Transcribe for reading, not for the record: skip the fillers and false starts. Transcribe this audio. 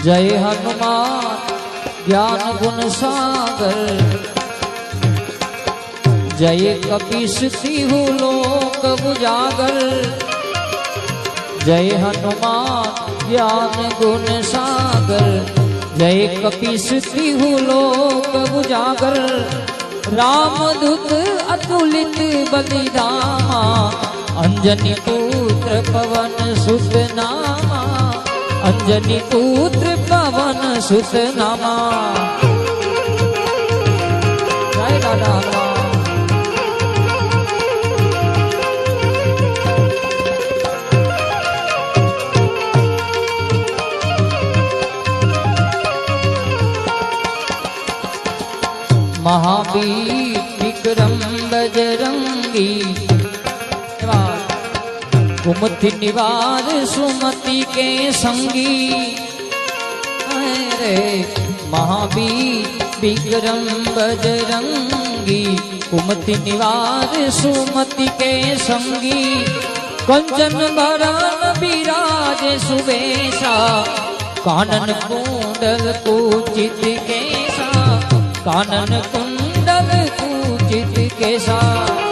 जय हनुमान ज्ञान गुण सागर, जय कपीस तिहु लोक उजागर। जय हनुमान ज्ञान गुण सागर, जय कपीस तिहु लोक उजागर। रामदूत अतुलित बलिधामा, अंजनी पुत्र पवन सुत नामा। अंजनी पुत्र पवन सुत नामा। जय दादा महावीर विक्रम बजरंगी, कुमति निवार सुमति के संगी। अरे महावीर विक्रम बजरंगी, कुमति निवार सुमति के संगी। कंचन बरन विराज सुबेसा, कानन कुंडल कुचित केसा। कानन कुंडल कुचित केसा।